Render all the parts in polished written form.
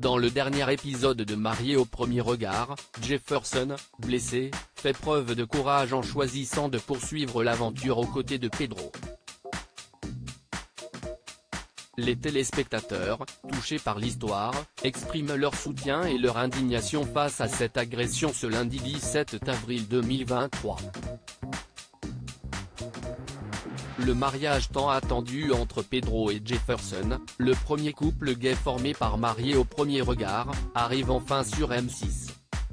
Dans le dernier épisode de Marié au premier regard, Jefferson, blessé, fait preuve de courage en choisissant de poursuivre l'aventure aux côtés de Pedro. Les téléspectateurs, touchés par l'histoire, expriment leur soutien et leur indignation face à cette agression ce lundi 17 avril 2023. Le mariage tant attendu entre Pedro et Jefferson, le premier couple gay formé par Marié au premier regard, arrive enfin sur M6.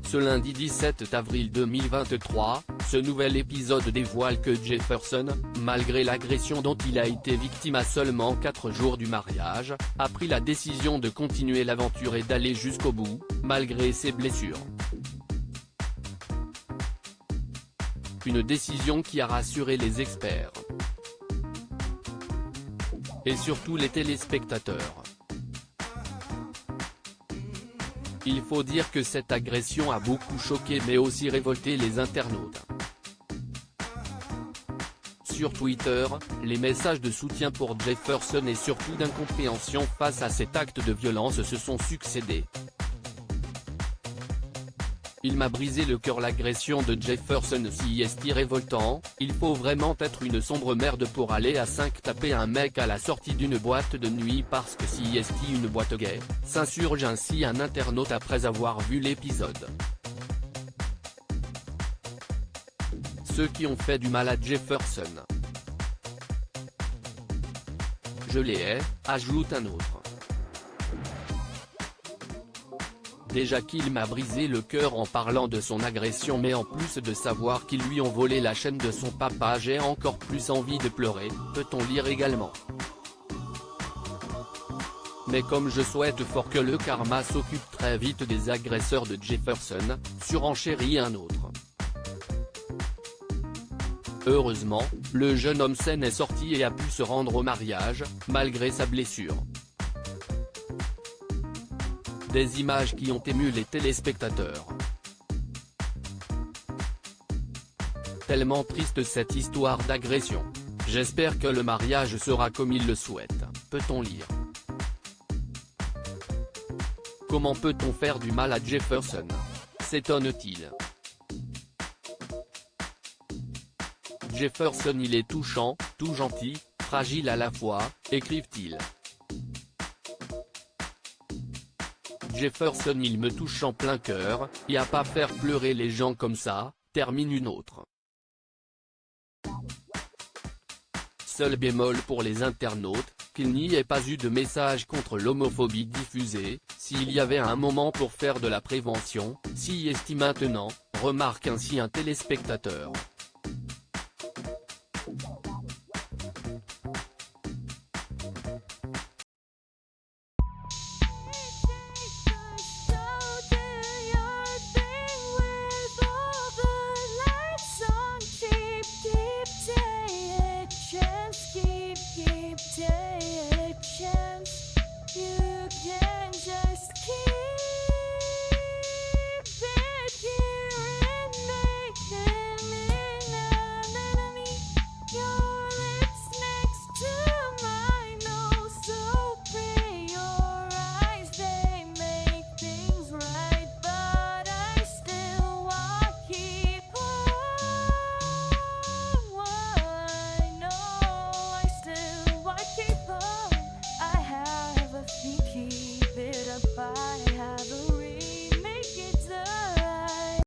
Ce lundi 17 avril 2023, ce nouvel épisode dévoile que Jefferson, malgré l'agression dont il a été victime à seulement 4 jours du mariage, a pris la décision de continuer l'aventure et d'aller jusqu'au bout, malgré ses blessures. Une décision qui a rassuré les experts. Et surtout les téléspectateurs. Il faut dire que cette agression a beaucoup choqué mais aussi révolté les internautes. Sur Twitter, les messages de soutien pour Jefferson et surtout d'incompréhension face à cet acte de violence se sont succédés. Il m'a brisé le cœur l'agression de Jefferson si est révoltant, il faut vraiment être une sombre merde pour aller à 5 taper un mec à la sortie d'une boîte de nuit parce que si est une boîte gay, s'insurge ainsi un internaute après avoir vu l'épisode. Ceux qui ont fait du mal à Jefferson. Je les hais, ajoute un autre. Déjà qu'il m'a brisé le cœur en parlant de son agression mais en plus de savoir qu'ils lui ont volé la chaîne de son papa j'ai encore plus envie de pleurer, peut-on lire également. Mais comme je souhaite fort que le karma s'occupe très vite des agresseurs de Jefferson, surenchérit un autre. Heureusement, le jeune homme sain est sorti et a pu se rendre au mariage, malgré sa blessure. Des images qui ont ému les téléspectateurs. Tellement triste cette histoire d'agression. J'espère que le mariage sera comme il le souhaite, peut-on lire. Comment peut-on faire du mal à Jefferson? S'étonne-t-il. Jefferson il est touchant, tout gentil, fragile à la fois, écrivent-ils. Jefferson il me touche en plein cœur, et à pas faire pleurer les gens comme ça, termine une autre. Seul bémol pour les internautes, qu'il n'y ait pas eu de message contre l'homophobie diffusé, s'il y avait un moment pour faire de la prévention, si est-il maintenant, remarque ainsi un téléspectateur.